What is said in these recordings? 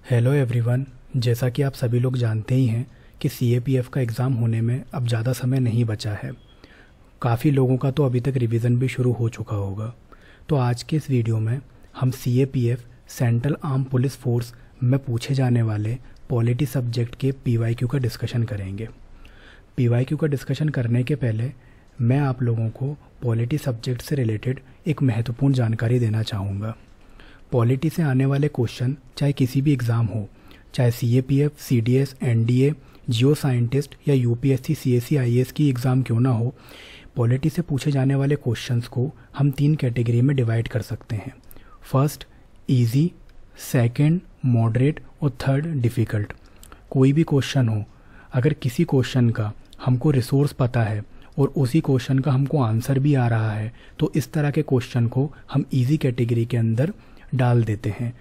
Hello everyone. जैसा कि आप सभी लोग जानते ही हैं कि सीएपीएफ का एग्ज़ाम होने में अब ज़्यादा समय नहीं बचा है। काफ़ी लोगों का तो अभी तक रिवीजन भी शुरू हो चुका होगा। तो आज के इस वीडियो में हम CAPF central arm police force में पूछे जाने वाले पॉलिटी सब्जेक्ट के पीवाईक्यू का डिस्कशन करेंगे। पीवाईक्यू का डिस्कशन करने के पहले मैं आप लोगों को पॉलिटी सब्जेक्ट से रिलेटेड एक महत्वपूर्ण जानकारी देना चाहूँगा। पॉलिटी से आने वाले क्वेश्चन चाहे किसी भी एग्ज़ाम हो, चाहे सीएपीएफ, सीडीएस, एनडीए, जियो साइंटिस्ट या यूपीएससी, सीएससी, आईएएस की एग्ज़ाम क्यों ना हो, पॉलिटी से पूछे जाने वाले क्वेश्चंस को हम 3 कैटेगरी में डिवाइड कर सकते हैं। फर्स्ट इजी, सेकंड मॉडरेट और थर्ड डिफ़िकल्ट। कोई भी क्वेश्चन हो, अगर किसी क्वेश्चन का हमको रिसोर्स पता है और उसी क्वेश्चन का हमको आंसर भी आ रहा है तो इस तरह के क्वेश्चन को हम इजी कैटेगरी के अंदर डाल देते हैं।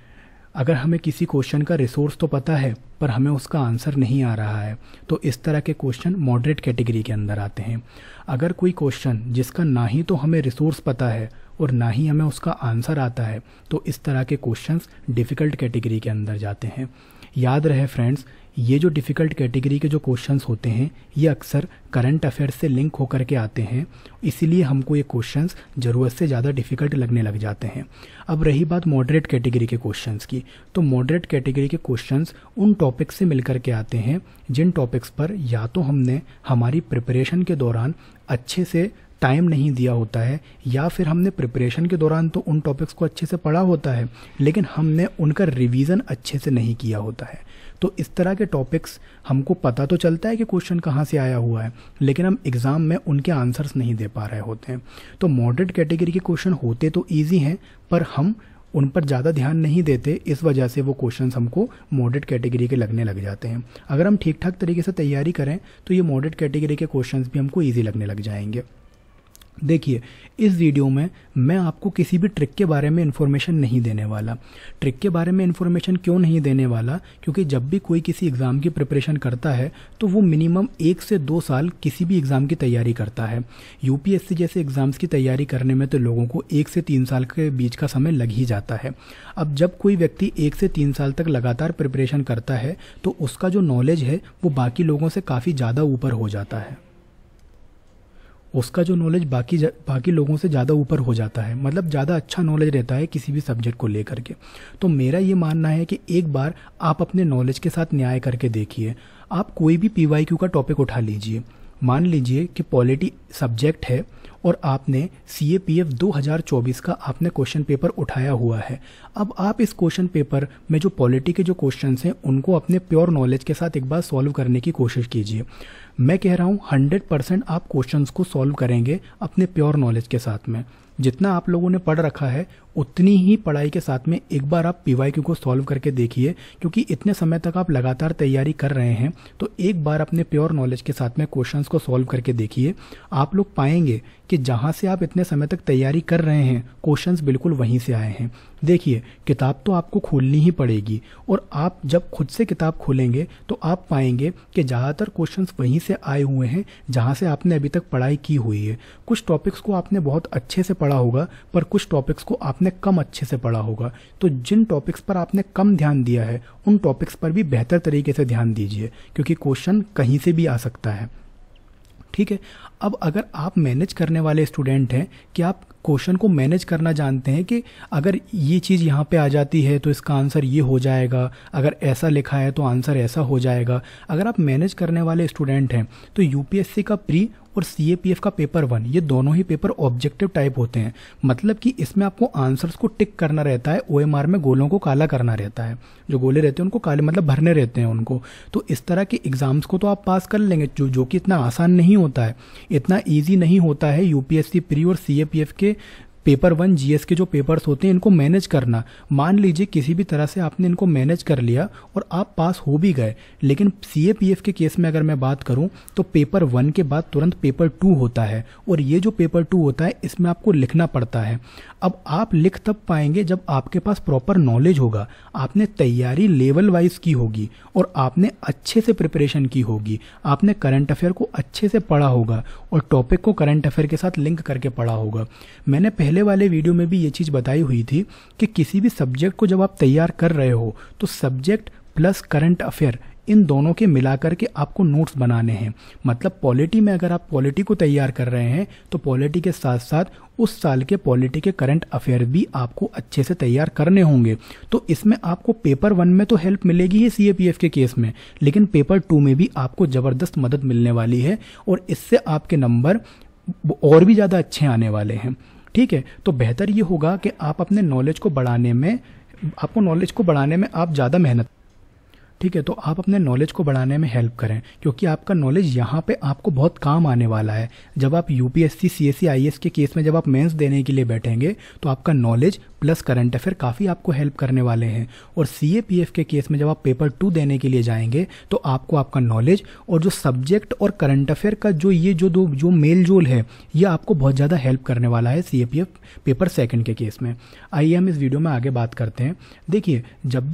अगर हमें किसी क्वेश्चन का रिसोर्स तो पता है पर हमें उसका आंसर नहीं आ रहा है तो इस तरह के क्वेश्चन मॉडरेट कैटेगरी के अंदर आते हैं। अगर कोई क्वेश्चन जिसका ना ही तो हमें रिसोर्स पता है और ना ही हमें उसका आंसर आता है तो इस तरह के क्वेश्चंस डिफ़िकल्ट कैटेगरी के अंदर जाते हैं। याद रहे फ्रेंड्स, ये जो डिफ़िकल्ट कैटेगरी के जो क्वेश्चंस होते हैं ये अक्सर करंट अफेयर्स से लिंक होकर के आते हैं, इसीलिए हमको ये क्वेश्चंस ज़रूरत से ज़्यादा डिफ़िकल्ट लगने लग जाते हैं। अब रही बात मॉडरेट कैटेगरी के क्वेश्चंस की, तो मॉडरेट कैटेगरी के क्वेश्चंस उन टॉपिक्स से मिलकर के आते हैं जिन टॉपिक्स पर या तो हमने हमारी प्रिपरेशन के दौरान अच्छे से टाइम नहीं दिया होता है या फिर हमने प्रिपरेशन के दौरान तो उन टॉपिक्स को अच्छे से पढ़ा होता है लेकिन हमने उनका रिवीजन अच्छे से नहीं किया होता है। तो इस तरह के टॉपिक्स हमको पता तो चलता है कि क्वेश्चन कहाँ से आया हुआ है लेकिन हम एग्ज़ाम में उनके आंसर्स नहीं दे पा रहे होते हैं। तो मॉडरेट कैटेगरी के क्वेश्चन होते तो ईजी हैं पर हम उन पर ज़्यादा ध्यान नहीं देते, इस वजह से वो क्वेश्चंस हमको मॉडरेट कैटेगरी के लगने लग जाते हैं। अगर हम ठीक ठाक तरीके से तैयारी करें तो ये मॉडरेट कैटेगरी के क्वेश्चंस भी हमको ईजी लगने लग जाएंगे। देखिए, इस वीडियो में मैं आपको किसी भी ट्रिक के बारे में इन्फॉर्मेशन नहीं देने वाला। ट्रिक के बारे में इन्फॉर्मेशन क्यों नहीं देने वाला, क्योंकि जब भी कोई किसी एग्ज़ाम की प्रिपरेशन करता है तो वो मिनिमम 1 से 2 साल किसी भी एग्ज़ाम की तैयारी करता है। यूपीएससी जैसे एग्ज़ाम्स की तैयारी करने में तो लोगों को 1 से 3 साल के बीच का समय लग ही जाता है। अब जब कोई व्यक्ति 1 से 3 साल तक लगातार प्रिपरेशन करता है तो उसका जो नॉलेज है वो बाकी लोगों से काफ़ी ज़्यादा ऊपर हो जाता है। उसका जो नॉलेज बाकी लोगों से ज़्यादा ऊपर हो जाता है, मतलब ज़्यादा अच्छा नॉलेज रहता है किसी भी सब्जेक्ट को लेकर के। तो मेरा ये मानना है कि एक बार आप अपने नॉलेज के साथ न्याय करके देखिए। आप कोई भी पीवाईक्यू का टॉपिक उठा लीजिए। मान लीजिए कि पॉलिटी सब्जेक्ट है और आपने सीएपीएफ 2024 का आपने क्वेश्चन पेपर उठाया हुआ है। अब आप इस क्वेश्चन पेपर में जो पॉलिटी के जो क्वेश्चंस हैं उनको अपने प्योर नॉलेज के साथ एक बार सॉल्व करने की कोशिश कीजिए। मैं कह रहा हूँ 100% आप क्वेश्चंस को सॉल्व करेंगे अपने प्योर नॉलेज के साथ में। जितना आप लोगों ने पढ़ रखा है उतनी ही पढ़ाई के साथ में एक बार आप पीवाईक्यू को सॉल्व करके देखिए, क्योंकि इतने समय तक आप लगातार तैयारी कर रहे हैं तो एक बार अपने प्योर नॉलेज के साथ में क्वेश्चंस को सॉल्व करके देखिए। आप लोग पाएंगे कि जहां से आप इतने समय तक तैयारी कर रहे हैं क्वेश्चंस बिल्कुल वहीं से आए हैं। देखिए, किताब तो आपको खोलनी ही पड़ेगी और आप जब खुद से किताब खोलेंगे तो आप पाएंगे कि ज़्यादातर क्वेश्चंस वहीं से आए हुए हैं जहां से आपने अभी तक पढ़ाई की हुई है। कुछ टॉपिक्स को आपने बहुत अच्छे से पढ़ा होगा पर कुछ टॉपिक्स को आपने कम अच्छे से पढ़ा होगा। तो जिन टॉपिक्स पर आपने कम ध्यान दिया है उन टॉपिक्स पर भी बेहतर तरीके से ध्यान दीजिए, क्योंकि क्वेश्चन कहीं से भी आ सकता है। ठीक है। अब अगर आप मैनेज करने वाले स्टूडेंट हैं कि आप क्वेश्चन को मैनेज करना जानते हैं कि अगर ये चीज़ यहाँ पे आ जाती है तो इसका आंसर ये हो जाएगा, अगर ऐसा लिखा है तो आंसर ऐसा हो जाएगा। अगर आप मैनेज करने वाले स्टूडेंट हैं तो यूपीएससी का प्री और सीएपीएफ का पेपर 1 ये दोनों ही पेपर ऑब्जेक्टिव टाइप होते हैं। मतलब कि इसमें आपको आंसर्स को टिक करना रहता है, ओएमआर में गोलों को काला करना रहता है। जो गोले रहते हैं उनको काले मतलब भरने रहते हैं उनको। तो इस तरह के एग्जाम्स को तो आप पास कर लेंगे जो कि इतना आसान नहीं होता है, इतना ईजी नहीं होता है यूपीएससी प्री और सीएपीएफ के पेपर 1 जीएस के जो पेपर्स होते हैं इनको मैनेज करना। मान लीजिए किसी भी तरह से आपने इनको मैनेज कर लिया और आप पास हो भी गए, लेकिन सीएपीएफ के केस में अगर मैं बात करूं तो पेपर 1 के बाद तुरंत पेपर 2 होता है और ये जो पेपर 2 होता है इसमें आपको लिखना पड़ता है। अब आप लिख तब पाएंगे जब आपके पास प्रॉपर नॉलेज होगा, आपने तैयारी लेवल वाइज की होगी और आपने अच्छे से प्रिपरेशन की होगी, आपने करंट अफेयर को अच्छे से पढ़ा होगा और टॉपिक को करंट अफेयर के साथ लिंक करके पढ़ा होगा। मैंने पहले वाले वीडियो में भी ये चीज़ बताई हुई थी कि किसी भी सब्जेक्ट को जब आप तैयार कर रहे हो तो सब्जेक्ट प्लस करंट अफेयर इन दोनों के मिलाकर के आपको नोट्स बनाने हैं। मतलब पॉलिटी में अगर आप पॉलिटी को तैयार कर रहे हैं तो पॉलिटी के साथ साथ उस साल के पॉलिटी के करंट अफेयर भी आपको अच्छे से तैयार करने होंगे। तो इसमें आपको पेपर 1 में तो हेल्प मिलेगी ही सीएपीएफ के केस में, लेकिन पेपर 2 में भी आपको ज़बरदस्त मदद मिलने वाली है और इससे आपके नंबर और भी ज़्यादा अच्छे आने वाले हैं। ठीक है, तो बेहतर ये होगा कि आप अपने नॉलेज को बढ़ाने में आप ज़्यादा मेहनत, ठीक है, तो आप अपने नॉलेज को बढ़ाने में हेल्प करें, क्योंकि आपका नॉलेज यहाँ पे आपको बहुत काम आने वाला है। जब आप यूपीएससी सीएससी आईएएस के केस में जब आप मेंस देने के लिए बैठेंगे तो आपका नॉलेज प्लस करंट अफेयर काफ़ी आपको हेल्प करने वाले हैं। और सीएपीएफ के केस में जब आप पेपर 2 देने के लिए जाएंगे तो आपको आपका नॉलेज और जो सब्जेक्ट और करंट अफेयर का जो मेल जोल है ये आपको बहुत ज़्यादा हेल्प करने वाला है सीएपीएफ पेपर 2 के केस में। आइए हम इस वीडियो में आगे बात करते हैं। देखिए, जब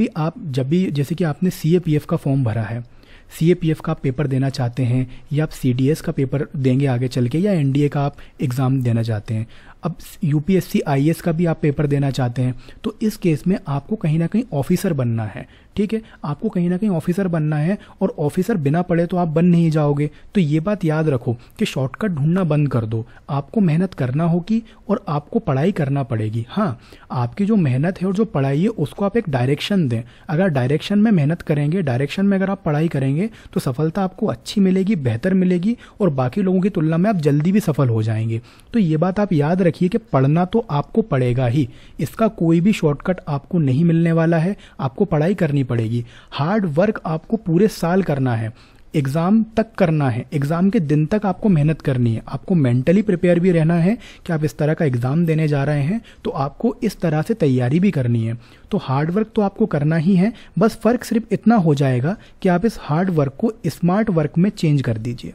भी जैसे कि आपने सीएपीएफ का फॉर्म भरा है, सीएपीएफ का आप पेपर देना चाहते हैं या आप सीडीएस का पेपर देंगे आगे चल के, या एनडीए का आप एग्ज़ाम देना चाहते हैं, अब यूपीएससी आईएएस का भी आप पेपर देना चाहते हैं, तो इस केस में आपको कहीं ना कहीं ऑफिसर बनना है। ठीक है, आपको कहीं ना कहीं ऑफिसर बनना है और ऑफिसर बिना पढ़े तो आप बन नहीं जाओगे। तो ये बात याद रखो कि शॉर्टकट ढूंढना बंद कर दो, आपको मेहनत करना होगी और आपको पढ़ाई करना पड़ेगी। हाँ, आपकी जो मेहनत है और जो पढ़ाई है उसको आप एक डायरेक्शन दें। अगर डायरेक्शन में मेहनत करेंगे, डायरेक्शन में अगर आप पढ़ाई करेंगे तो सफलता आपको अच्छी मिलेगी, बेहतर मिलेगी और बाकी लोगों की तुलना में आप जल्दी भी सफल हो जाएंगे। तो ये बात आप याद रखिए कि पढ़ना तो आपको पड़ेगा ही, इसका कोई भी शॉर्टकट आपको नहीं मिलने वाला है, आपको पढ़ाई करनी पड़ेगी। हार्ड वर्क आपको पूरे साल करना है, एग्ज़ाम तक करना है, एग्ज़ाम के दिन तक आपको मेहनत करनी है, आपको मेंटली प्रिपेयर भी रहना है कि आप इस तरह का एग्ज़ाम देने जा रहे हैं, तो आपको इस तरह से तैयारी भी करनी है। तो हार्ड वर्क तो आपको करना ही है, बस फ़र्क सिर्फ इतना हो जाएगा कि आप इस हार्ड वर्क को स्मार्ट वर्क में चेंज कर दीजिए।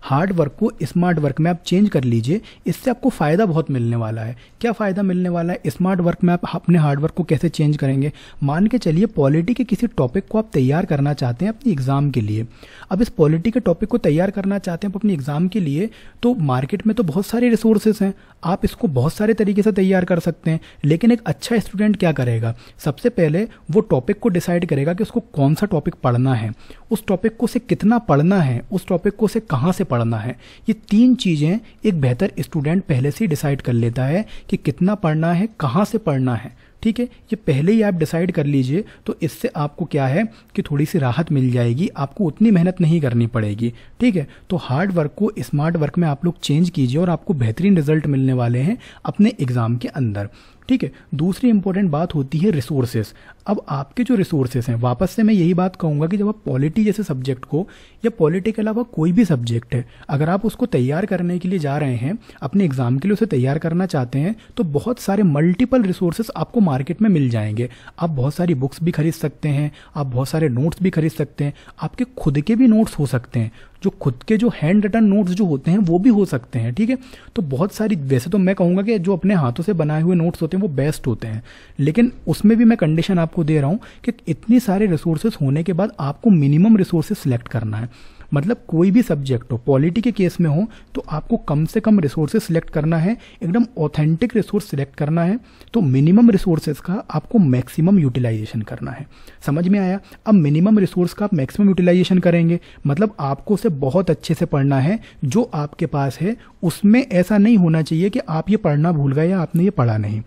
हार्ड वर्क को स्मार्ट वर्क में आप चेंज कर लीजिए, इससे आपको फ़ायदा बहुत मिलने वाला है। क्या फ़ायदा मिलने वाला है? स्मार्ट वर्क में आप अपने हार्ड वर्क को कैसे चेंज करेंगे? मान के चलिए पॉलिटी के किसी टॉपिक को आप तैयार करना चाहते हैं अपनी एग्ज़ाम के लिए। अब इस पॉलिटी के टॉपिक को तैयार करना चाहते हैं अपनी एग्ज़ाम के लिए, तो मार्केट में तो बहुत सारे रिसोर्सेज हैं, आप इसको बहुत सारे तरीके से तैयार कर सकते हैं। लेकिन एक अच्छा स्टूडेंट क्या करेगा? सबसे पहले वो टॉपिक को डिसाइड करेगा कि उसको कौन सा टॉपिक पढ़ना है, उस टॉपिक को से कितना पढ़ना है, उस टॉपिक को से कहाँ से पढ़ना है। ये 3 चीज़ें एक बेहतर स्टूडेंट पहले से ही डिसाइड कर लेता है कि कितना पढ़ना है, कहाँ से पढ़ना है। ठीक है, ये पहले ही आप डिसाइड कर लीजिए, तो इससे आपको क्या है कि थोड़ी सी राहत मिल जाएगी, आपको उतनी मेहनत नहीं करनी पड़ेगी। ठीक है, तो हार्ड वर्क को स्मार्ट वर्क में आप लोग चेंज कीजिए और आपको बेहतरीन रिजल्ट मिलने वाले हैं अपने एग्ज़ाम के अंदर। ठीक है, दूसरी इंपॉर्टेंट बात होती है रिसोर्सेज। अब आपके जो रिसोर्सेज हैं, वापस से मैं यही बात कहूँगा कि जब आप पॉलिटी जैसे सब्जेक्ट को या पॉलिटी के अलावा कोई भी सब्जेक्ट है, अगर आप उसको तैयार करने के लिए जा रहे हैं, अपने एग्जाम के लिए उसे तैयार करना चाहते हैं, तो बहुत सारे मल्टीपल रिसोर्सेज आपको मार्केट में मिल जाएंगे। आप बहुत सारी बुक्स भी खरीद सकते हैं, आप बहुत सारे नोट्स भी खरीद सकते हैं, आपके खुद के भी नोट्स हो सकते हैं, जो खुद के जो हैंड रिटन नोट्स जो होते हैं वो भी हो सकते हैं। ठीक है, तो बहुत सारी, वैसे तो मैं कहूँगा कि जो अपने हाथों से बनाए हुए नोट्स होते हैं वो बेस्ट होते हैं, लेकिन उसमें भी मैं कंडीशन आपको दे रहा हूँ कि इतनी सारे रिसोर्सेज होने के बाद आपको मिनिमम रिसोर्सेज सिलेक्ट करना है। मतलब कोई भी सब्जेक्ट हो, पॉलिटी के केस में हो, तो आपको कम से कम रिसोर्सेज सिलेक्ट करना है, एकदम ऑथेंटिक रिसोर्स सिलेक्ट करना है। तो मिनिमम रिसोर्सेज का आपको मैक्सिमम यूटिलाइजेशन करना है। समझ में आया? अब मिनिमम रिसोर्स का आप मैक्सिमम यूटिलाइजेशन करेंगे, मतलब आपको उसे बहुत अच्छे से पढ़ना है। जो आपके पास है उसमें ऐसा नहीं होना चाहिए कि आप ये पढ़ना भूल गए या आपने ये पढ़ा नहीं।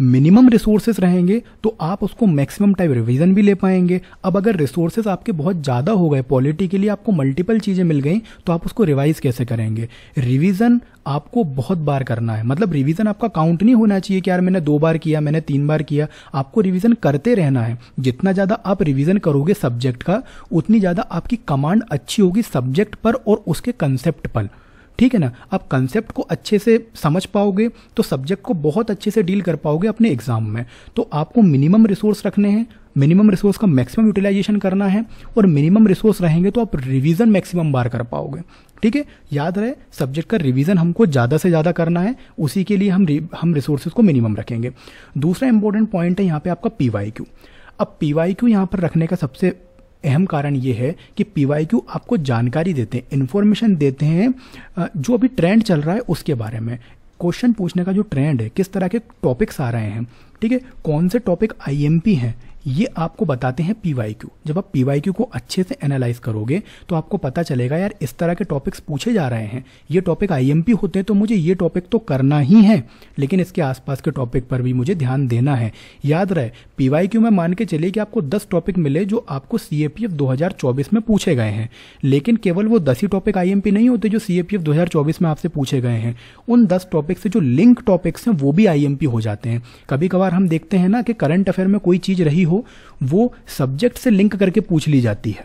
मिनिमम रिसोर्सेज रहेंगे तो आप उसको मैक्सिमम टाइम रिवीजन भी ले पाएंगे। अब अगर रिसोर्सेज आपके बहुत ज़्यादा हो गए, पॉलिटी के लिए आपको मल्टीपल चीज़ें मिल गई, तो आप उसको रिवाइज कैसे करेंगे? रिवीजन आपको बहुत बार करना है, मतलब रिवीजन आपका काउंट नहीं होना चाहिए कि यार मैंने 2 बार किया, मैंने 3 बार किया। आपको रिवीजन करते रहना है। जितना ज़्यादा आप रिवीजन करोगे सब्जेक्ट का, उतनी ज़्यादा आपकी कमांड अच्छी होगी सब्जेक्ट पर और उसके कंसेप्ट पर। ठीक है ना? आप कंसेप्ट को अच्छे से समझ पाओगे तो सब्जेक्ट को बहुत अच्छे से डील कर पाओगे अपने एग्जाम में। तो आपको मिनिमम रिसोर्स रखने हैं, मिनिमम रिसोर्स का मैक्सिमम यूटिलाइजेशन करना है, और मिनिमम रिसोर्स रहेंगे तो आप रिवीजन मैक्सिमम बार कर पाओगे। ठीक है, याद रहे सब्जेक्ट का रिवीजन हमको ज़्यादा से ज़्यादा करना है, उसी के लिए हम रिसोर्सेज को मिनिमम रखेंगे। दूसरा इंपॉर्टेंट पॉइंट है यहाँ पे आपका PYQ। अब PYQ यहाँ पर रखने का सबसे अहम कारण ये है कि PYQ आपको जानकारी देते हैं, इन्फॉर्मेशन देते हैं जो अभी ट्रेंड चल रहा है उसके बारे में। क्वेश्चन पूछने का जो ट्रेंड है, किस तरह के टॉपिक्स आ रहे हैं, ठीक है, कौन से टॉपिक IMP हैं, ये आपको बताते हैं PYQ। जब आप PYQ को अच्छे से एनालाइज करोगे तो आपको पता चलेगा यार इस तरह के टॉपिक्स पूछे जा रहे हैं, ये टॉपिक IMP होते हैं तो मुझे ये टॉपिक तो करना ही है, लेकिन इसके आसपास के टॉपिक पर भी मुझे ध्यान देना है। याद रहे PYQ में मान के चलिए कि आपको 10 टॉपिक मिले जो आपको CAPF 2024 में पूछे गए हैं, लेकिन केवल वो 10 ही टॉपिक IMP नहीं होते जो CAPF 2024 में आपसे पूछे गए हैं। उन 10 टॉपिक से जो लिंक टॉपिक्स हैं वो भी IMP हो जाते हैं। कभी कभार हम देखते हैं ना कि करंट अफेयर में कोई चीज़ रही हो, वो सब्जेक्ट से लिंक करके पूछ ली जाती है,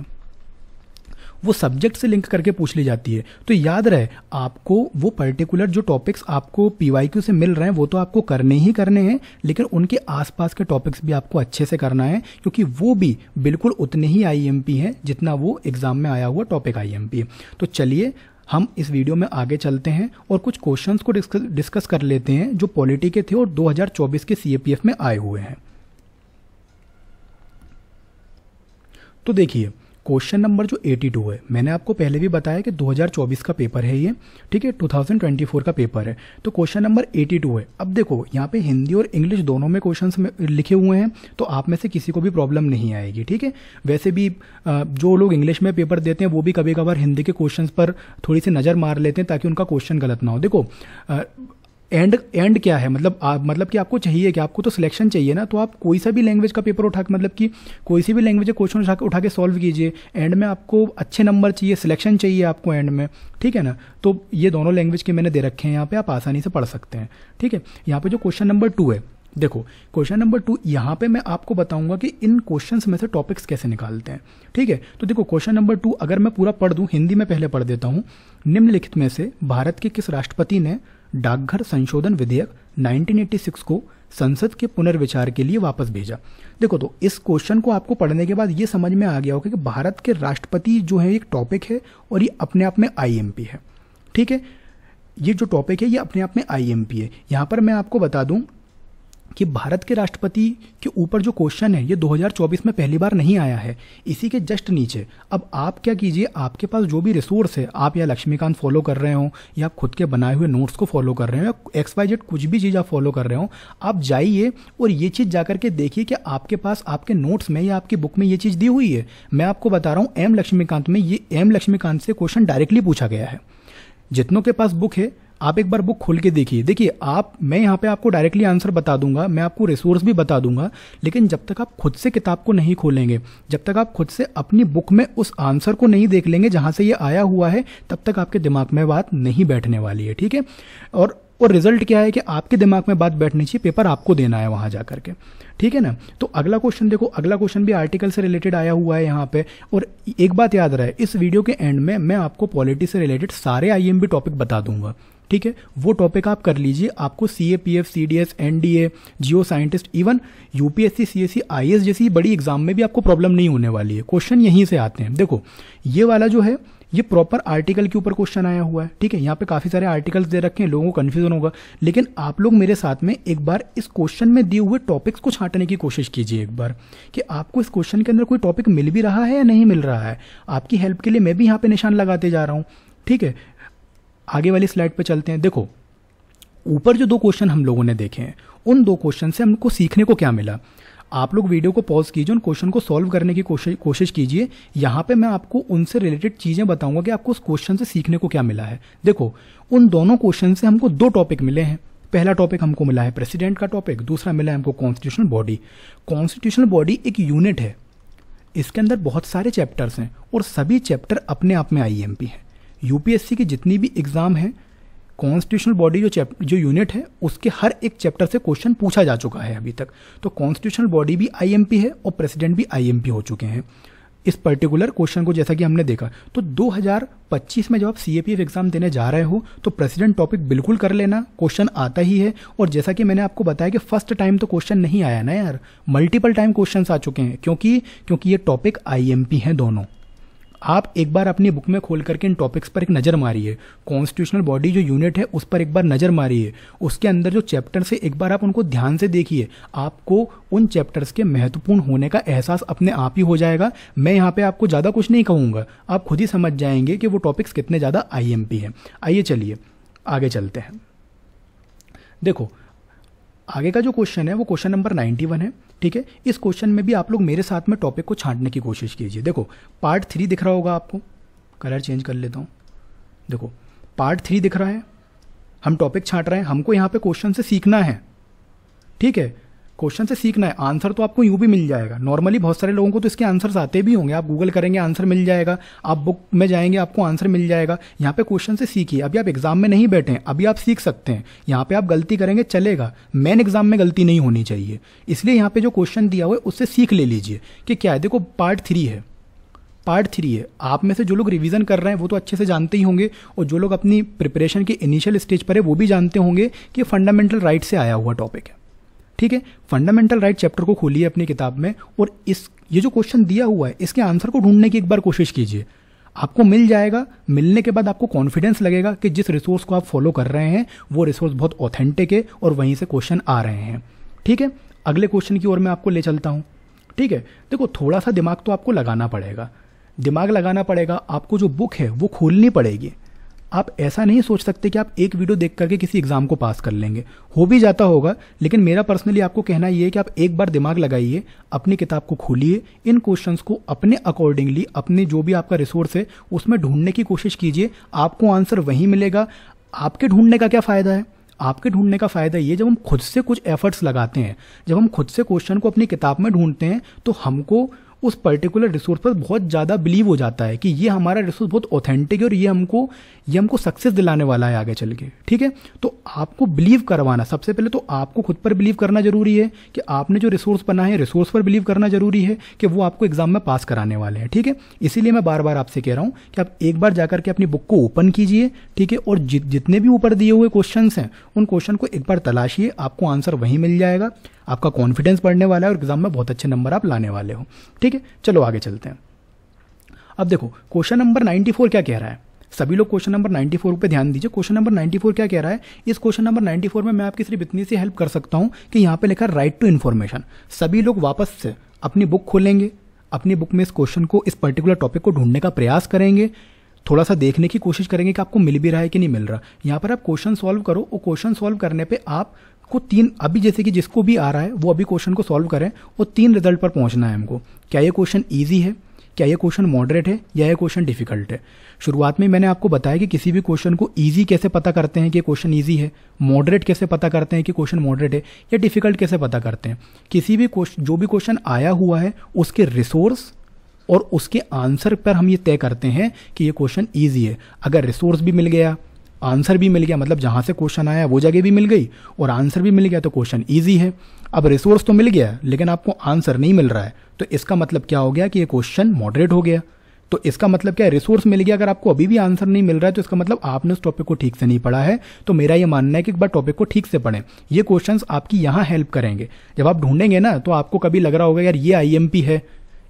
वो सब्जेक्ट से लिंक करके पूछ ली जाती है। तो याद रहे आपको वो पर्टिकुलर जो टॉपिक्स आपको PYQ से मिल रहे हैं वो तो आपको करने ही करने हैं, लेकिन उनके आसपास के टॉपिक्स भी आपको अच्छे से करना है, क्योंकि वो भी बिल्कुल उतने ही IMP हैं जितना वो एग्जाम में आया हुआ टॉपिक IMP है। तो चलिए हम इस वीडियो में आगे चलते हैं और कुछ क्वेश्चंस को डिस्कस कर लेते हैं जो पॉलिटी के थे और 2024 के CAPF में आए हुए हैं। तो देखिए क्वेश्चन नंबर जो 82 है, मैंने आपको पहले भी बताया कि 2024 का पेपर है ये, ठीक है, 2024 का पेपर है। तो क्वेश्चन नंबर 82 है। अब देखो यहाँ पे हिंदी और इंग्लिश दोनों में क्वेश्चंस में लिखे हुए हैं, तो आप में से किसी को भी प्रॉब्लम नहीं आएगी। ठीक है, वैसे भी जो लोग इंग्लिश में पेपर देते हैं वो भी कभी कभार हिंदी के क्वेश्चंस पर थोड़ी सी नज़र मार लेते हैं ताकि उनका क्वेश्चन गलत ना हो। देखो एंड क्या है, मतलब कि आपको चाहिए कि आपको तो सिलेक्शन चाहिए ना, तो आप कोई सा भी लैंग्वेज का पेपर उठा, मतलब कि कोई सी भी लैंग्वेज का क्वेश्चन उठा के सॉल्व कीजिए। एंड में आपको अच्छे नंबर चाहिए, सिलेक्शन चाहिए आपको एंड में, ठीक है ना। तो ये दोनों लैंग्वेज के मैंने दे रखे हैं यहाँ पे, आप आसानी से पढ़ सकते हैं। ठीक है, यहाँ पे जो क्वेश्चन नंबर 2 है, देखो क्वेश्चन नंबर 2 यहाँ पे मैं आपको बताऊंगा कि इन क्वेश्चंस में से टॉपिक्स कैसे निकालते हैं। ठीक है, तो देखो क्वेश्चन नंबर 2 अगर मैं पूरा पढ़ दूं, हिंदी में पहले पढ़ देता हूँ। निम्नलिखित में से भारत के किस राष्ट्रपति ने डाकघर संशोधन विधेयक 1986 को संसद के पुनर्विचार के लिए वापस भेजा? देखो तो इस क्वेश्चन को आपको पढ़ने के बाद ये समझ में आ गया होगा कि भारत के राष्ट्रपति जो है एक टॉपिक है और ये अपने आप में IMP है। ठीक है, ये जो टॉपिक है ये अपने आप में IMP है। यहाँ पर मैं आपको बता दूं कि भारत के राष्ट्रपति के ऊपर जो क्वेश्चन है ये 2024 में पहली बार नहीं आया है, इसी के जस्ट नीचे। अब आप क्या कीजिए, आपके पास जो भी रिसोर्स है, आप या लक्ष्मीकांत फॉलो कर रहे हो या खुद के बनाए हुए नोट्स को फॉलो कर रहे हो या XYZ कुछ भी चीज़ आप फॉलो कर रहे हो, आप जाइए और ये चीज़ जाकर के देखिए कि आपके पास आपके नोट्स में या आपकी बुक में ये चीज़ दी हुई है। मैं आपको बता रहा हूँ M लक्ष्मीकांत में ये M लक्ष्मीकांत से क्वेश्चन डायरेक्टली पूछा गया है। जितनों के पास बुक है आप एक बार बुक खोल के देखिए मैं यहाँ पे आपको डायरेक्टली आंसर बता दूंगा, मैं आपको रिसोर्स भी बता दूंगा, लेकिन जब तक आप खुद से किताब को नहीं खोलेंगे, जब तक आप खुद से अपनी बुक में उस आंसर को नहीं देख लेंगे जहाँ से ये आया हुआ है, तब तक आपके दिमाग में बात नहीं बैठने वाली है। ठीक है, और रिजल्ट क्या है कि आपके दिमाग में बात बैठनी चाहिए, पेपर आपको देना है वहाँ जा करके। ठीक है ना। तो अगला क्वेश्चन देखो, अगला क्वेश्चन भी आर्टिकल से रिलेटेड आया हुआ है यहाँ पे। और एक बात याद रहे, इस वीडियो के एंड में मैं आपको पॉलिटी से रिलेटेड सारे IMP टॉपिक बता दूंगा। ठीक है, वो टॉपिक आप कर लीजिए, आपको CAPF, CDS, NDA, जियो scientist, even UPSC, CSE, IAS जैसी बड़ी एग्जाम में भी आपको प्रॉब्लम नहीं होने वाली है। क्वेश्चन यहीं से आते हैं। देखो ये वाला जो है ये प्रॉपर आर्टिकल के ऊपर क्वेश्चन आया हुआ है। ठीक है, यहाँ पे काफी सारे आर्टिकल्स दे रखे हैं, लोगों को कंफ्यूजन होगा, लेकिन आप लोग मेरे साथ में एक बार इस क्वेश्चन में दिए हुए टॉपिक्स को छांटने की कोशिश कीजिए एक बार, कि आपको इस क्वेश्चन के अंदर कोई टॉपिक मिल भी रहा है या नहीं मिल रहा है। आपकी हेल्प के लिए मैं भी यहाँ पे निशान लगाते जा रहा हूँ। ठीक है, आगे वाली स्लाइड पे चलते हैं। देखो ऊपर जो 2 क्वेश्चन हम लोगों ने देखे हैं, उन 2 क्वेश्चन से हमको सीखने को क्या मिला। आप लोग वीडियो को पॉज कीजिए, उन क्वेश्चन को सॉल्व करने की कोशिश कीजिए। यहाँ पे मैं आपको उनसे रिलेटेड चीजें बताऊंगा कि आपको उस क्वेश्चन से सीखने को क्या मिला है। देखो उन दोनों क्वेश्चन से हमको 2 टॉपिक मिले हैं। पहला टॉपिक हमको मिला है प्रेसिडेंट का टॉपिक, दूसरा मिला है हमको कॉन्स्टिट्यूशनल बॉडी। कॉन्स्टिट्यूशनल बॉडी एक यूनिट है, इसके अंदर बहुत सारे चैप्टर्स हैं और सभी चैप्टर अपने आप में IMP हैं। UPSC की जितनी भी एग्जाम है, कॉन्स्टिट्यूशनल बॉडी जो यूनिट है उसके हर एक चैप्टर से क्वेश्चन पूछा जा चुका है अभी तक। तो कॉन्स्टिट्यूशनल बॉडी भी IMP है और प्रेसिडेंट भी IMP हो चुके हैं। इस पर्टिकुलर क्वेश्चन को जैसा कि हमने देखा। तो 2025 में जब आप सीएपीएफ एग्जाम देने जा रहे हो तो प्रेसिडेंट टॉपिक बिल्कुल कर लेना, क्वेश्चन आता ही है। और जैसा कि मैंने आपको बताया कि फर्स्ट टाइम तो क्वेश्चन नहीं आया ना यार, मल्टीपल टाइम क्वेश्चन आ चुके हैं, क्योंकि ये टॉपिक आईएमपी हैं दोनों। आप एक बार अपनी बुक में खोल करके इन टॉपिक्स पर एक नज़र मारिए, कॉन्स्टिट्यूशनल बॉडी जो यूनिट है उस पर एक बार नज़र मारिए, उसके अंदर जो चैप्टर्स है एक बार आप उनको ध्यान से देखिए, आपको उन चैप्टर्स के महत्वपूर्ण होने का एहसास अपने आप ही हो जाएगा। मैं यहाँ पे आपको ज़्यादा कुछ नहीं कहूँगा, आप खुद ही समझ जाएंगे कि वो टॉपिक्स कितने ज़्यादा आईएमपी हैं। आइए चलिए आगे चलते हैं। देखो आगे का जो क्वेश्चन है वो क्वेश्चन नंबर 91 है, ठीक है। इस क्वेश्चन में भी आप लोग मेरे साथ में टॉपिक को छांटने की कोशिश कीजिए। देखो पार्ट 3 दिख रहा होगा आपको, कलर चेंज कर लेता हूँ। देखो पार्ट 3 दिख रहा है, हम टॉपिक छांट रहे हैं, हमको यहाँ पे क्वेश्चन से सीखना है, ठीक है। क्वेश्चन से सीखना है, आंसर तो आपको यूं भी मिल जाएगा। नॉर्मली बहुत सारे लोगों को तो इसके आंसर्स आते भी होंगे, आप गूगल करेंगे आंसर मिल जाएगा, आप बुक में जाएंगे आपको आंसर मिल जाएगा। यहाँ पे क्वेश्चन से सीखिए, अभी आप एग्जाम में नहीं बैठे हैं, अभी आप सीख सकते हैं। यहाँ पे आप गलती करेंगे चलेगा, मेन एग्जाम में गलती नहीं होनी चाहिए, इसलिए यहाँ पे जो क्वेश्चन दिया हुआ है उससे सीख ले लीजिए कि क्या है। देखो पार्ट 3 है, पार्ट 3 है। आप में से जो लोग रिवीजन कर रहे हैं वो तो अच्छे से जानते ही होंगे, और जो लोग अपनी प्रिपरेशन के इनिशियल स्टेज पर है वो भी जानते होंगे कि फंडामेंटल राइट से आया हुआ टॉपिक है, ठीक है। फंडामेंटल राइट चैप्टर को खोलिए अपनी किताब में, और ये जो क्वेश्चन दिया हुआ है इसके आंसर को ढूंढने की एक बार कोशिश कीजिए, आपको मिल जाएगा। मिलने के बाद आपको कॉन्फिडेंस लगेगा कि जिस रिसोर्स को आप फॉलो कर रहे हैं वो रिसोर्स बहुत ऑथेंटिक है और वहीं से क्वेश्चन आ रहे हैं, ठीक है। अगले क्वेश्चन की ओर मैं आपको ले चलता हूँ, ठीक है। देखो थोड़ा सा दिमाग तो आपको लगाना पड़ेगा, दिमाग लगाना पड़ेगा, आपको जो बुक है वो खोलनी पड़ेगी। आप ऐसा नहीं सोच सकते कि आप एक वीडियो देख करके किसी एग्जाम को पास कर लेंगे, हो भी जाता होगा, लेकिन मेरा पर्सनली आपको कहना यह है कि आप एक बार दिमाग लगाइए, अपनी किताब को खोलिए, इन क्वेश्चंस को अपने अकॉर्डिंगली अपने जो भी आपका रिसोर्स है उसमें ढूंढने की कोशिश कीजिए, आपको आंसर वहीं मिलेगा। आपके ढूंढने का क्या फ़ायदा है? आपके ढूंढने का फ़ायदा ये, जब हम खुद से कुछ एफर्ट्स लगाते हैं, जब हम खुद से क्वेश्चन को अपनी किताब में ढूंढते हैं, तो हमको उस पर्टिकुलर रिसोर्स पर बहुत ज़्यादा बिलीव हो जाता है कि ये हमारा रिसोर्स बहुत ऑथेंटिक है और ये हमको सक्सेस दिलाने वाला है आगे चल के, ठीक है। तो आपको बिलीव करवाना, सबसे पहले तो आपको खुद पर बिलीव करना जरूरी है कि आपने जो रिसोर्स बना है रिसोर्स पर बिलीव करना जरूरी है कि वो आपको एग्जाम में पास कराने वाले हैं, ठीक है। इसीलिए मैं बार बार आपसे कह रहा हूँ कि आप एक बार जाकर के अपनी बुक को ओपन कीजिए, ठीक है, और जितने भी ऊपर दिए हुए क्वेश्चन हैं उन क्वेश्चन को एक बार तलाशिए, आपको आंसर वहीं मिल जाएगा, आपका कॉन्फिडेंस बढ़ने वाला है और एग्जाम में बहुत अच्छे नंबर आप लाने वाले हो, ठीक है। चलो आगे चलते हैं। अब देखो क्वेश्चन नंबर 94 क्या कह रहा है, सभी लोग क्वेश्चन नंबर 94 पे ध्यान दीजिए। क्वेश्चन नंबर 94 क्या कह रहा है? इस क्वेश्चन नंबर 94 में मैं आपकी सिर्फ इतनी सी हेल्प कर सकता हूं कि यहाँ पे लिखा राइट टू इन्फॉर्मेशन। सभी लोग वापस से अपनी बुक खोलेंगे, अपनी बुक में इस क्वेश्चन को, इस पर्टिकुलर टॉपिक को ढूंढने का प्रयास करेंगे, थोड़ा सा देखने की कोशिश करेंगे कि आपको मिल भी रहा है कि नहीं मिल रहा। यहाँ पर आप क्वेश्चन सॉल्व करो और क्वेश्चन सॉल्व करने पे आपको 3, अभी जैसे कि जिसको भी आ रहा है वो अभी क्वेश्चन को सॉल्व करें और 3 रिजल्ट पर पहुंचना है हमको। क्या ये क्वेश्चन ईजी है, क्या ये क्वेश्चन मॉडरेट है, या ये क्वेश्चन डिफिकल्ट है। शुरुआत में मैंने आपको बताया कि किसी भी क्वेश्चन को ईजी कैसे पता करते हैं कि क्वेश्चन ईजी है, मॉडरेट कैसे पता करते हैं कि क्वेश्चन मॉडरेट है, या डिफिकल्ट कैसे पता करते हैं। किसी भी क्वेश्चन, जो भी क्वेश्चन आया हुआ है उसके रिसोर्स और उसके आंसर पर हम ये तय करते हैं कि ये क्वेश्चन ईजी है। अगर रिसोर्स भी मिल गया, आंसर भी मिल गया, मतलब जहां से क्वेश्चन आया वो जगह भी मिल गई और आंसर भी मिल गया, तो क्वेश्चन ईजी है। अब रिसोर्स तो मिल गया लेकिन आपको आंसर नहीं मिल रहा है, तो इसका मतलब क्या हो गया कि ये क्वेश्चन मॉडरेट हो गया। तो इसका मतलब क्या है, रिसोर्स मिल गया, अगर आपको अभी भी आंसर नहीं मिल रहा है तो इसका मतलब आपने उस टॉपिक को ठीक से नहीं पढ़ा है। तो मेरा ये मानना है कि एक बार टॉपिक को ठीक से पढ़ें, ये क्वेश्चंस आपकी यहाँ हेल्प करेंगे। जब आप ढूंढेंगे ना तो आपको कभी लग रहा होगा यार ये आईएमपी है,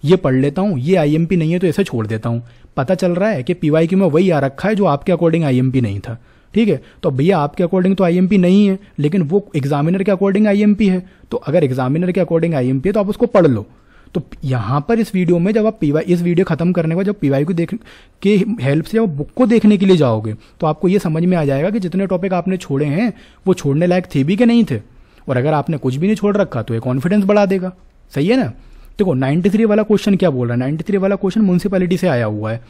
ये पढ़ लेता हूँ, ये आईएमपी नहीं है तो इसे छोड़ देता हूँ। पता चल रहा है कि पीवाईक्यू में वही आ रखा है जो आपके अकॉर्डिंग आईएमपी नहीं था, ठीक है। तो भैया आपके अकॉर्डिंग तो आईएमपी नहीं है लेकिन वो एग्जामिनर के अकॉर्डिंग आईएमपी है, तो अगर एग्जामिनर के अकॉर्डिंग आईएमपी है तो आप उसको पढ़ लो। तो यहाँ पर इस वीडियो में जब आप इस वीडियो खत्म करने के बाद जब पीवाई को देख के हेल्प से जब बुक को देखने के लिए जाओगे तो आपको ये समझ में आ जाएगा कि जितने टॉपिक आपने छोड़े हैं वो छोड़ने लायक थे भी कि नहीं थे, और अगर आपने कुछ भी नहीं छोड़ रखा तो ये कॉन्फिडेंस बढ़ा देगा। सही है ना। देखो 93 वाला क्वेश्चन क्या बोल रहा है, 93 वाला क्वेश्चन म्युनिसिपैलिटी से आया हुआ है।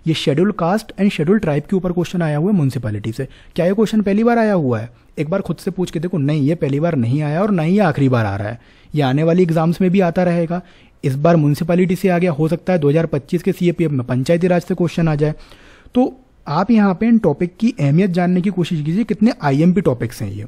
ये schedule caste and schedule tribe के ऊपर क्वेश्चन आया हुआ है म्युनिसिपैलिटी से। क्या ये क्वेश्चन पहली बार आया हुआ है? एक बार खुद से पूछ के देखो, नहीं ये पहली बार नहीं आया और ना ही ये आखिरी बार आ रहा है, ये आने वाली एग्जाम्स में भी आता रहेगा। इस बार म्युनिसिपैलिटी से आ गया, हो सकता है 2025 के सीएपीएफ में पंचायती राज से क्वेश्चन आ जाए। तो आप यहाँ पे इन टॉपिक की अहमियत जानने की कोशिश कीजिए, कितने आईएमपी टॉपिक्स हैं ये।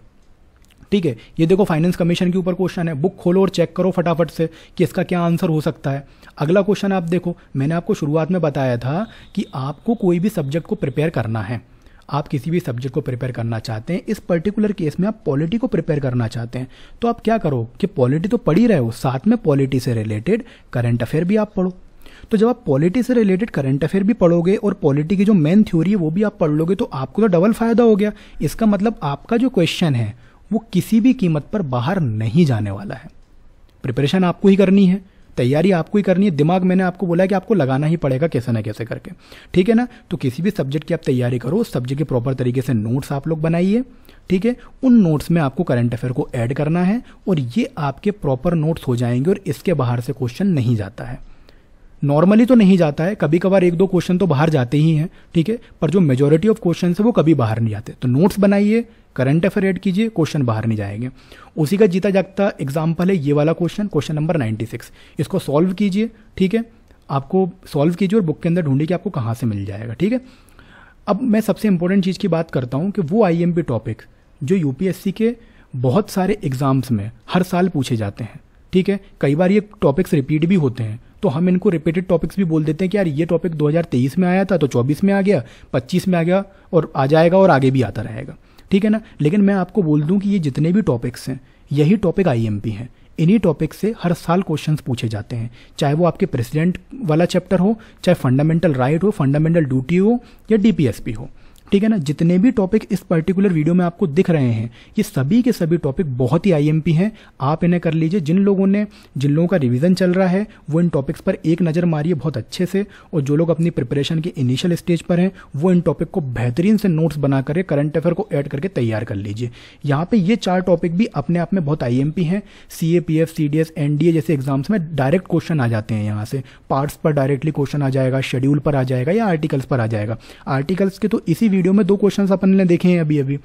ठीक है, ये देखो फाइनेंस कमीशन के ऊपर क्वेश्चन है, बुक खोलो और चेक करो फटाफट से कि इसका क्या आंसर हो सकता है। अगला क्वेश्चन आप देखो, मैंने आपको शुरुआत में बताया था कि आपको कोई भी सब्जेक्ट को प्रिपेयर करना है, आप किसी भी सब्जेक्ट को प्रिपेयर करना चाहते हैं, इस पर्टिकुलर केस में आप पॉलिटी को प्रिपेयर करना चाहते हैं, तो आप क्या करो कि पॉलिटी तो पढ़ ही रहे हो, साथ में पॉलिटी से रिलेटेड करंट अफेयर भी आप पढ़ो। तो जब आप पॉलिटी से रिलेटेड करंट अफेयर भी पढ़ोगे और पॉलिटी की जो मेन थ्योरी है वो भी आप पढ़ लोगे, तो आपको तो डबल फायदा हो गया। इसका मतलब आपका जो क्वेश्चन है वो किसी भी कीमत पर बाहर नहीं जाने वाला है। प्रिपरेशन आपको ही करनी है, तैयारी आपको ही करनी है, दिमाग मैंने आपको बोला है कि आपको लगाना ही पड़ेगा कैसे ना कैसे करके, ठीक है ना। तो किसी भी सब्जेक्ट की आप तैयारी करो, उस सब्जेक्ट के प्रॉपर तरीके से नोट्स आप लोग बनाइए, ठीक है। उन नोट्स में आपको करंट अफेयर को ऐड करना है और ये आपके प्रॉपर नोट्स हो जाएंगे और इसके बाहर से क्वेश्चन नहीं जाता है। नॉर्मली तो नहीं जाता है, कभी कभार एक दो क्वेश्चन तो बाहर जाते ही हैं, ठीक है, पर जो मेजोरिटी ऑफ क्वेश्चन है वो कभी बाहर नहीं जाते। तो नोट्स बनाइए, करंट अफेयर ऐड कीजिए, क्वेश्चन बाहर नहीं जाएंगे। उसी का जीता जागता एग्जाम्पल है ये वाला क्वेश्चन, क्वेश्चन नंबर 96। इसको सॉल्व कीजिए, ठीक है, आपको सॉल्व कीजिए और बुक के अंदर ढूंढिए कि आपको कहाँ से मिल जाएगा, ठीक है। अब मैं सबसे इंपॉर्टेंट चीज़ की बात करता हूँ कि वो आईएमपी टॉपिक्स जो यूपीएससी के बहुत सारे एग्जाम्स में हर साल पूछे जाते हैं, ठीक है। कई बार ये टॉपिक्स रिपीट भी होते हैं, तो हम इनको रिपीटेड टॉपिक्स भी बोल देते हैं कि यार ये टॉपिक 2023 में आया था तो 24 में आ गया, 25 में आ गया और आ जाएगा और आगे भी आता रहेगा, ठीक है ना। लेकिन मैं आपको बोल दूं कि ये जितने भी टॉपिक्स हैं यही टॉपिक आईएमपी हैं, इन्हीं टॉपिक से हर साल क्वेश्चंस पूछे जाते हैं, चाहे वो आपके प्रेसिडेंट वाला चैप्टर हो, चाहे फंडामेंटल राइट हो, फंडामेंटल ड्यूटी हो या डीपीएसपी हो, ठीक है ना। जितने भी टॉपिक इस पर्टिकुलर वीडियो में आपको दिख रहे हैं ये सभी के सभी टॉपिक बहुत ही आईएमपी हैं, आप इन्हें कर लीजिए। जिन लोगों का रिवीजन चल रहा है वो इन टॉपिक्स पर एक नज़र मारिए बहुत अच्छे से, और जो लोग अपनी प्रिपरेशन के इनिशियल स्टेज पर हैं वो इन टॉपिक को बेहतरीन से नोट्स बना कर करंट अफेयर को ऐड करके तैयार कर लीजिए। यहाँ पे ये 4 टॉपिक भी अपने आप में बहुत आईएमपी हैं। सीएपीएफ, सीडीएस, एनडीए जैसे एग्जाम्स में डायरेक्ट क्वेश्चन आ जाते हैं, यहाँ से पार्ट्स पर डायरेक्टली क्वेश्चन आ जाएगा, शेड्यूल पर आ जाएगा या आर्टिकल्स पर आ जाएगा। आर्टिकल्स के तो इसी वीडियो में 2 क्वेश्चन अपन ने देखे हैं अभी,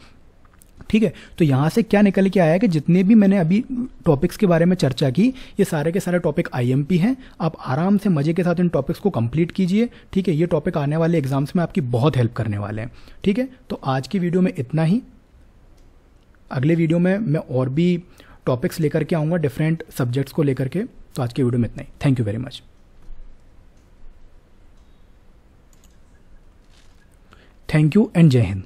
ठीक है। तो यहां से क्या निकल के आया कि जितने भी मैंने अभी टॉपिक्स के बारे में चर्चा की ये सारे के सारे टॉपिक आईएमपी हैं। आप आराम से मजे के साथ इन टॉपिक्स को कंप्लीट कीजिए, ठीक है। ये टॉपिक आने वाले एग्जाम्स में आपकी बहुत हेल्प करने वाले हैं, ठीक है। तो आज की वीडियो में इतना ही, अगले वीडियो में मैं और भी टॉपिक्स लेकर के आऊँगा डिफरेंट सब्जेक्ट्स को लेकर के। तो आज की वीडियो में इतना ही, thank you very much, thank you and जय हिंद।